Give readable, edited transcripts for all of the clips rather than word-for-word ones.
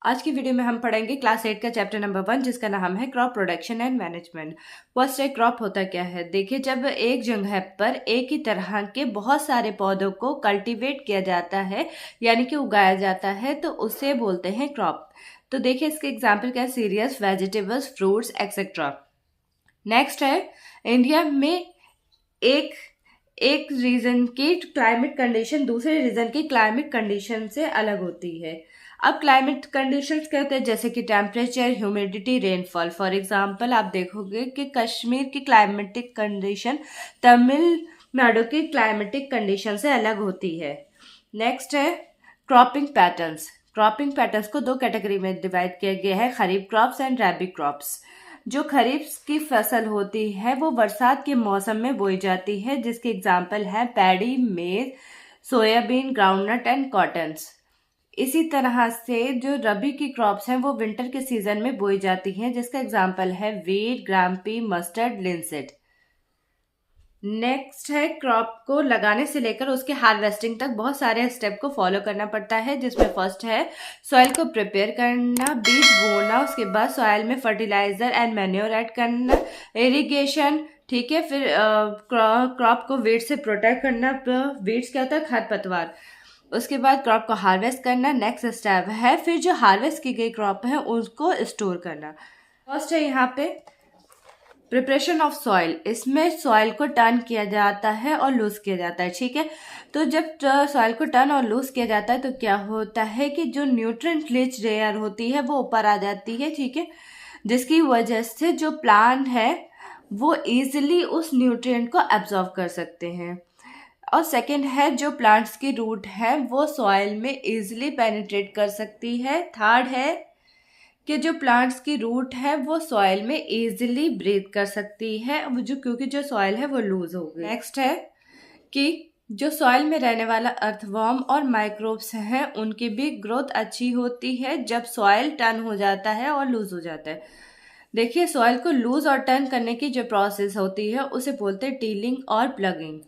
आज की वीडियो में हम पढ़ेंगे क्लास 8 का चैप्टर नंबर 1 जिसका नाम है crop production and management. First है क्रॉप होता क्या है। देखिए, जब एक जगह पर एक ही तरह के बहुत सारे पौधों को कल्टीवेट किया जाता है यानी कि उगाया जाता है तो उसे बोलते हैं क्रॉप। तो देखिए इसके एग्जाम्पल क्या है, cereals, vegetables, fruits etcetera. Next है, इंडिया में एक एक रीजन की क्लाइमेट कंडीशन दूसरे रीजन की क्लाइमेट कंडीशन से अलग होती है। अब क्लाइमेट कंडीशंस क्या होते हैं, जैसे कि temperature, humidity, rainfall. For example आप देखोगे कि कश्मीर की क्लाइमेटिक कंडीशन तमिलनाडु की क्लाइमेटिक कंडीशन से अलग होती है। नेक्स्ट है क्रॉपिंग पैटर्न्स। क्रॉपिंग पैटर्न्स को दो कैटेगरी में डिवाइड किया गया है, खरीफ क्रॉप्स एंड रबी क्रॉप्स। जो खरीफ की फसल होती है वो बरसात के मौसम में बोई जाती है, जिसके एग्जाम्पल है पैडी, मेज, सोयाबीन, ग्राउंडनट एंड कॉटन्स। इसी तरह से जो रबी की क्रॉप्स हैं वो विंटर के सीजन में बोई जाती हैं, जिसका एग्जाम्पल है वीट, ग्राम्पी, मस्टर्ड, लिनसेट। नेक्स्ट है, क्रॉप को लगाने से लेकर उसके हार्वेस्टिंग तक बहुत सारे स्टेप को फॉलो करना पड़ता है, जिसमें फर्स्ट है सॉइल को प्रिपेयर करना, बीज बोना, उसके बाद सॉइल में फर्टिलाइजर एंड मैन्योर ऐड करना, इरिगेशन, ठीक है। फिर क्रॉप को वीड से प्रोटेक्ट करना। वीड्स क्या होता है, खरपतवार। उसके बाद क्रॉप को हार्वेस्ट करना नेक्स्ट स्टेप है। फिर जो हार्वेस्ट की गई क्रॉप है उसको स्टोर करना। फर्स्ट है यहाँ पे प्रिपरेशन ऑफ सॉइल। इसमें सॉइल को टर्न किया जाता है और लूज किया जाता है, ठीक है। तो जब सॉइल को टर्न और लूज किया जाता है तो क्या होता है कि जो न्यूट्रिएंट रिच लेयर होती है वो ऊपर आ जाती है, ठीक है, जिसकी वजह से जो प्लांट है वो इजीली उस न्यूट्रिएंट को एब्जॉर्ब कर सकते हैं। और सेकंड है, जो प्लांट्स की रूट है वो सॉइल में इजीली पेनिट्रेट कर सकती है। थर्ड है कि जो प्लांट्स की रूट है वो सॉइल में इजीली ब्रीथ कर सकती है, जो क्योंकि जो सॉइल है वो लूज हो गई। नेक्स्ट है कि जो सॉइल में रहने वाला अर्थवर्म और माइक्रोब्स हैं उनकी भी ग्रोथ अच्छी होती है जब सॉइल टर्न हो जाता है और लूज हो जाता है। देखिए, सॉइल को लूज और टर्न करने की जो प्रोसेस होती है उसे बोलते हैं टीलिंग और प्लगिंग।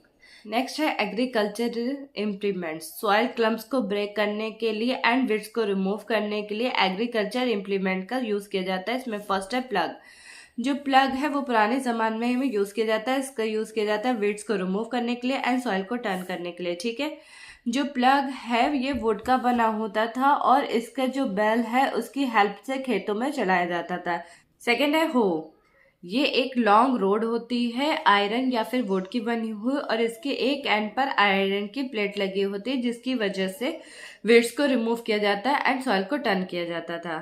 नेक्स्ट है एग्रीकल्चर इम्प्लीमेंट्स। सॉइल क्लम्प्स को ब्रेक करने के लिए एंड विड्स को रिमूव करने के लिए एग्रीकल्चर इम्प्लीमेंट का यूज किया जाता है। इसमें फर्स्ट है प्लग। जो प्लग है वो पुराने जमाने में यूज किया जाता है। इसका यूज किया जाता है विड्स को रिमूव करने के लिए एंड सॉइल को टर्न करने के लिए, ठीक है। जो प्लग है ये वुड का बना होता था और इसका जो बेल है उसकी हेल्प से खेतों में चलाया जाता था। सेकेंड है हो। ये एक लॉन्ग रोड होती है, आयरन या फिर वुड की बनी हुई, और इसके एक एंड पर आयरन की प्लेट लगी होती है, जिसकी वजह से वेट्स को रिमूव किया जाता है एंड सॉइल को टर्न किया जाता था।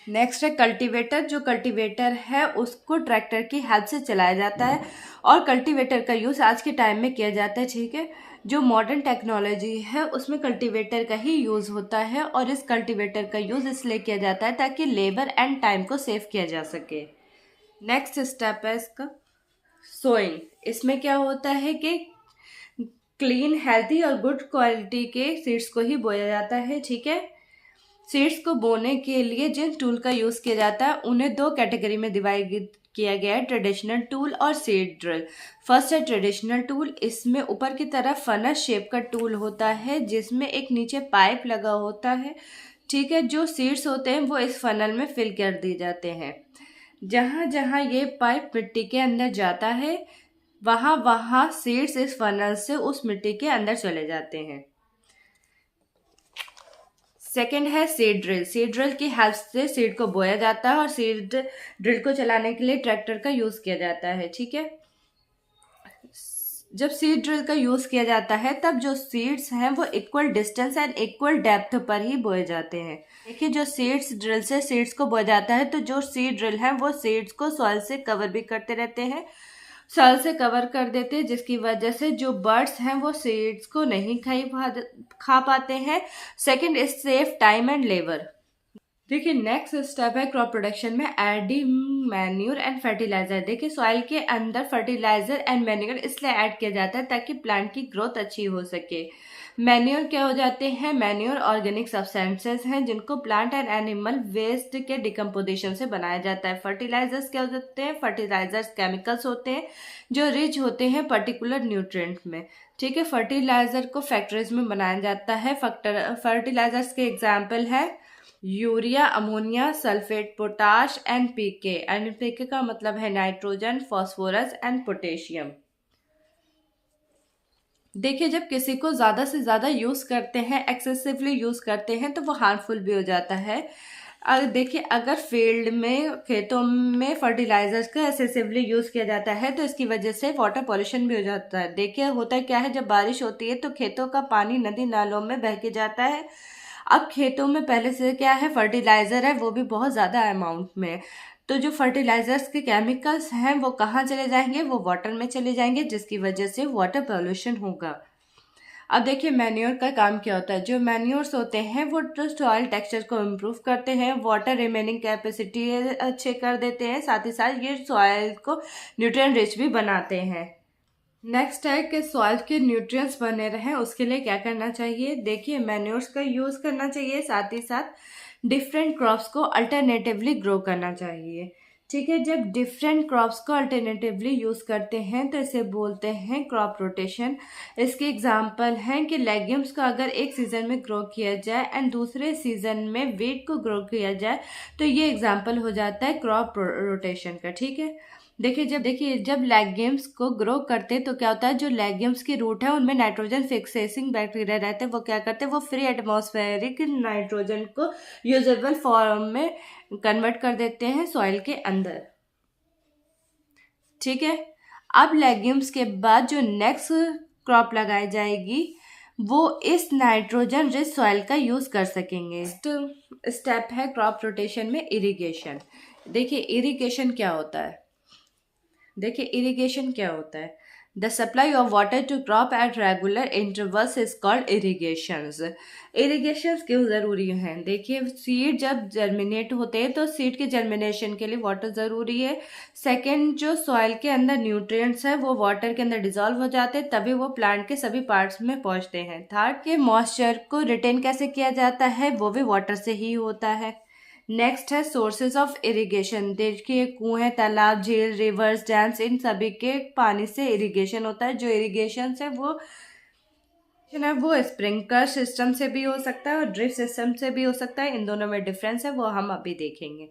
नेक्स्ट है कल्टीवेटर। जो कल्टीवेटर है उसको ट्रैक्टर की हेल्प से चलाया जाता है और कल्टीवेटर का यूज आज के टाइम में किया जाता है, ठीक है। जो मॉडर्न टेक्नोलॉजी है उसमें कल्टीवेटर का ही यूज होता है और इस कल्टीवेटर का यूज इसलिए किया जाता है ताकि लेबर एंड टाइम को सेव किया जा सके। नेक्स्ट स्टेप है इसका सोइंग। इसमें क्या होता है कि क्लीन, हेल्थी और गुड क्वालिटी के सीड्स को ही बोया जाता है, ठीक है। सीड्स को बोने के लिए जिन टूल का यूज किया जाता है उन्हें दो कैटेगरी में डिवाइड किया गया है, ट्रेडिशनल टूल और सीड ड्रिल। फर्स्ट है ट्रेडिशनल टूल। इसमें ऊपर की तरफ फनस शेप का टूल होता है जिसमें एक नीचे पाइप लगा होता है, ठीक है। जो सीड्स होते हैं वो इस फनल में फिल कर दिए जाते हैं। जहां जहां ये पाइप मिट्टी के अंदर जाता है वहां वहां सीड्स इस फनल से उस मिट्टी के अंदर चले जाते हैं। सेकेंड है सीड ड्रिल। सीड ड्रिल की हेल्प से सीड को बोया जाता है और सीड ड्रिल को चलाने के लिए ट्रैक्टर का यूज किया जाता है, ठीक है। जब सीड ड्रिल का यूज किया जाता है तब जो सीड्स हैं वो equal distance and equal depth पर ही बोए जाते हैं। देखिए, जो सीड्स ड्रिल से सीड्स को बोया जाता है तो जो सीड ड्रिल है वो सीड्स को सॉइल से कवर भी करते रहते हैं, सॉइल से कवर कर देते हैं, जिसकी वजह से जो बर्ड्स हैं वो सीड्स को नहीं खा पाते हैं। Second is safe time and labour. देखिए, नेक्स्ट स्टेप है क्रॉप प्रोडक्शन में एडिंग मैन्योर एंड फर्टिलाइजर। देखिए, सॉइल के अंदर फर्टिलाइजर एंड मैन्योर इसलिए ऐड किया जाता है ताकि प्लांट की ग्रोथ अच्छी हो सके। मैन्योर क्या हो जाते हैं, मैन्योर ऑर्गेनिक सब्सटेंसेस हैं जिनको प्लांट एंड एनिमल वेस्ट के डिकम्पोजिशन से बनाया जाता है। फर्टिलाइजर्स क्या होते हैं, फर्टिलाइजर्स केमिकल्स होते हैं जो रिच होते हैं पर्टिकुलर न्यूट्रिएंट में, ठीक है। फर्टिलाइजर को फैक्ट्रीज में बनाया जाता है। फर्टिलाइजर्स के एग्जाम्पल है urea, ammonia, sulphate, potash, NPK. NPK का मतलब है नाइट्रोजन, फास्फोरस एंड पोटेशियम। देखिए, जब किसी को ज़्यादा से ज़्यादा यूज़ करते हैं, एक्सेसिवली यूज़ करते हैं, तो वो हार्मफुल भी हो जाता है। देखिए, अगर फील्ड में, खेतों में फर्टिलाइजर्स का एक्सेसिवली यूज़ किया जाता है तो इसकी वजह से वाटर पॉल्यूशन भी हो जाता है। देखिए, होता क्या है, जब बारिश होती है तो खेतों का पानी नदी नालों में बह के जाता है। अब खेतों में पहले से क्या है, फर्टिलाइजर है, वो भी बहुत ज़्यादा अमाउंट में। तो जो फर्टिलाइजर्स के केमिकल्स हैं वो कहाँ चले जाएंगे, वो वाटर में चले जाएंगे, जिसकी वजह से वाटर पोल्यूशन होगा। अब देखिए, मैन्योर का काम क्या होता है। जो मैन्योर्स होते हैं वो तो सॉइल टेक्सचर को इम्प्रूव करते हैं, वाटर रिमेनिंग कैपेसिटी अच्छे कर देते हैं, साथ ही साथ ये सॉइल को न्यूट्रिएंट रिच भी बनाते हैं। नेक्स्ट है कि सॉइल के न्यूट्रिएंट्स बने रहें, उसके लिए क्या करना चाहिए। देखिए, मैन्योर्स का यूज़ करना चाहिए, साथ ही साथ डिफरेंट क्रॉप्स को अल्टरनेटिवली ग्रो करना चाहिए। ठीक है, जब डिफरेंट क्रॉप्स को अल्टरनेटिवली यूज़ करते हैं तो इसे बोलते हैं क्रॉप रोटेशन। इसके एग्जांपल हैं कि लेग्यूम्स को अगर एक सीज़न में ग्रो किया जाए एंड दूसरे सीज़न में वीट को ग्रो किया जाए तो ये एग्जांपल हो जाता है क्रॉप रोटेशन का। ठीक है, देखिए जब लेग्यूम्स को ग्रो करते तो क्या होता है, जो लेग्यूम्स की रूट है उनमें नाइट्रोजन फिक्सेसिंग बैक्टीरिया रहते हैं। वो क्या करते हैं, वो फ्री एटमॉस्फेरिक नाइट्रोजन को यूजेबल फॉर्म में कन्वर्ट कर देते हैं सॉइल के अंदर। ठीक है, अब लेग्यूम्स के बाद जो नेक्स्ट क्रॉप लगाई जाएगी वो इस नाइट्रोजन रिच सॉइल का यूज कर सकेंगे। स्टेप है क्रॉप रोटेशन में इरिगेशन। देखिए, इरिगेशन क्या होता है। The supply of water to crop at regular intervals is called irrigations. Irrigations क्यों ज़रूरी हैं। देखिए, सीड जब जर्मिनेट होते हैं तो सीड के जर्मिनेशन के लिए वाटर ज़रूरी है। सेकेंड, जो सॉइल के अंदर न्यूट्रिएंट्स हैं वो वाटर के अंदर डिजॉल्व हो जाते हैं, तभी वो प्लांट के सभी पार्ट्स में पहुंचते हैं। थर्ड, के मॉइस्चर को रिटेन कैसे किया जाता है, वो भी वाटर से ही होता है। नेक्स्ट है सोर्सेज ऑफ इरिगेशन। देखिए, कुएं, तालाब, झील, रिवर्स, डैम्स, इन सभी के पानी से इरिगेशन होता है। जो इरिगेशन है वो स्प्रिंकलर सिस्टम से भी हो सकता है और ड्रिप सिस्टम से भी हो सकता है। इन दोनों में डिफरेंस है, वो हम अभी देखेंगे।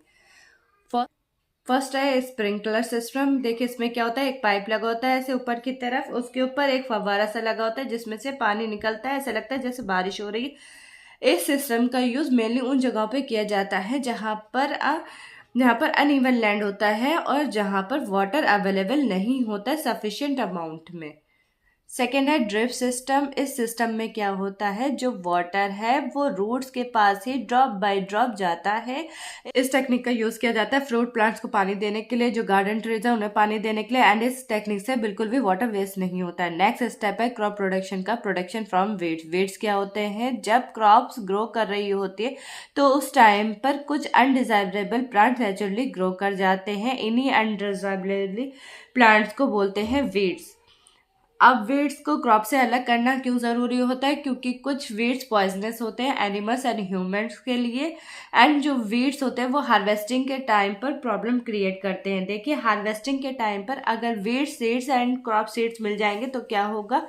फर्स्ट है स्प्रिंकलर सिस्टम। देखिए, इसमें क्या होता है, एक पाइप लगा होता है ऐसे ऊपर की तरफ, उसके ऊपर एक फव्वारा सा लगा होता है जिसमें से पानी निकलता है, ऐसा लगता है जैसे बारिश हो रही है। इस सिस्टम का यूज मेनली उन जगहों पे किया जाता है जहाँ पर अनइवन लैंड होता है और जहाँ पर वाटर अवेलेबल नहीं होता है सफिशिएंट अमाउंट में। सेकेंड है ड्रिप सिस्टम। इस सिस्टम में क्या होता है, जो वाटर है वो रूट्स के पास ही ड्रॉप बाय ड्रॉप जाता है। इस टेक्निक का यूज किया जाता है फ्रूट प्लांट्स को पानी देने के लिए, जो गार्डन ट्रीज है उन्हें पानी देने के लिए, एंड इस टेक्निक से बिल्कुल भी वाटर वेस्ट नहीं होता है। नेक्स्ट स्टेप है क्रॉप प्रोडक्शन का, प्रोडक्शन फ्रॉम वीड्स। वीड्स क्या होते हैं, जब क्रॉप्स ग्रो कर रही होती है तो उस टाइम पर कुछ अनडिजायरेबल प्लांट नेचुरली ग्रो कर जाते हैं। इन्हीं अनडिजायरेबल प्लांट्स को बोलते हैं वीड्स। अब वीड्स को क्रॉप से अलग करना क्यों ज़रूरी होता है, क्योंकि कुछ वीड्स पॉइजनस होते हैं एनिमल्स एंड ह्यूमंस के लिए, एंड जो वीड्स होते हैं वो हार्वेस्टिंग के टाइम पर प्रॉब्लम क्रिएट करते हैं। देखिए, हार्वेस्टिंग के टाइम पर अगर weed seeds and crop seeds मिल जाएंगे तो क्या होगा,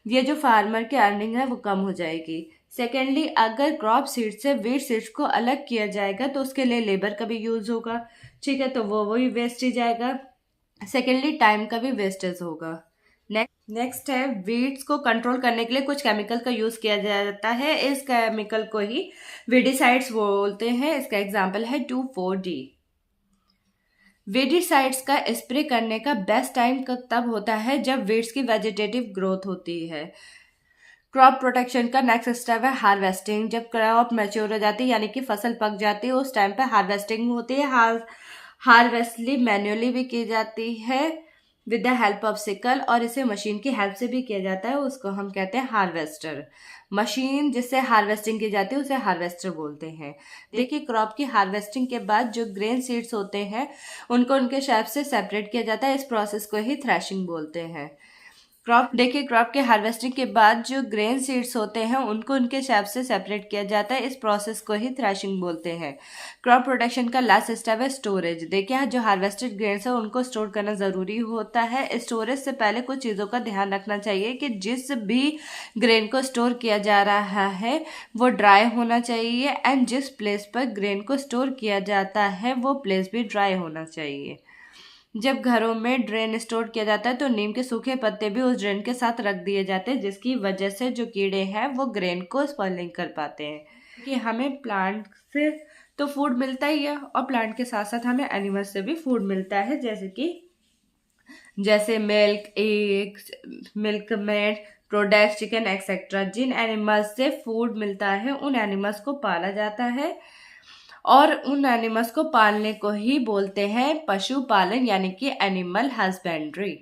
ये जो फार्मर की अर्निंग है वो कम हो जाएगी। सेकेंडली, अगर क्रॉप सीड से वीड सीड्स को अलग किया जाएगा तो उसके लिए लेबर का भी यूज़ होगा। ठीक है, तो वो भी वेस्ट ही जाएगा। सेकेंडली, टाइम का भी वेस्टेज होगा। नेक्स्ट है वीड्स को कंट्रोल करने के लिए कुछ केमिकल का यूज किया जाता है। इस केमिकल को ही वीडिसाइड्स बोलते हैं। इसका एग्जांपल है 2,4-D। वीडिसाइड्स का स्प्रे करने का बेस्ट टाइम तब होता है जब वीड्स की वेजिटेटिव ग्रोथ होती है। क्रॉप प्रोटेक्शन का नेक्स्ट स्टेप है हार्वेस्टिंग। जब क्रॉप मैच्योर हो जाती है यानी कि फसल पक जाती है, उस टाइम पे हार्वेस्टिंग होती है। हार्वेस्टली मैन्युअली भी की जाती है with the help of sickle, और इसे मशीन की हेल्प से भी किया जाता है, उसको हम कहते हैं हार्वेस्टर। मशीन जिससे हार्वेस्टिंग की जाती है उसे हार्वेस्टर बोलते हैं। देखिए, क्रॉप की हार्वेस्टिंग के बाद जो ग्रेन सीड्स होते हैं उनको उनके शेप से सेपरेट किया जाता है। इस प्रोसेस को ही थ्रेशिंग बोलते हैं। क्रॉप के हार्वेस्टिंग के बाद जो ग्रेन सीड्स होते हैं उनको उनके शेप से सेपरेट किया जाता है। इस प्रोसेस को ही थ्रेशिंग बोलते हैं। क्रॉप प्रोटेक्शन का लास्ट स्टेप है स्टोरेज। देखिए, जो हार्वेस्टेड ग्रेन्स है उनको स्टोर करना ज़रूरी होता है। स्टोरेज से पहले कुछ चीज़ों का ध्यान रखना चाहिए कि जिस भी ग्रेन को स्टोर किया जा रहा है वो ड्राई होना चाहिए, एंड जिस प्लेस पर ग्रेन को स्टोर किया जाता है वो प्लेस भी ड्राई होना चाहिए। जब घरों में ड्रेन स्टोर किया जाता है तो नीम के सूखे पत्ते भी उस ड्रेन के साथ रख दिए जाते हैं, जिसकी वजह से जो कीड़े हैं वो ग्रेन को स्पॉइल नहीं कर पाते हैं। कि हमें प्लांट से तो फूड मिलता ही है, और प्लांट के साथ साथ हमें एनिमल से भी फूड मिलता है, जैसे milk, eggs, milk made products, chicken etcetera. जिन एनिमल्स से फूड मिलता है उन एनिमल्स को पाला जाता है, और उन एनिमल्स को पालने को ही बोलते हैं पशुपालन, यानी कि एनिमल हस्बेंड्री।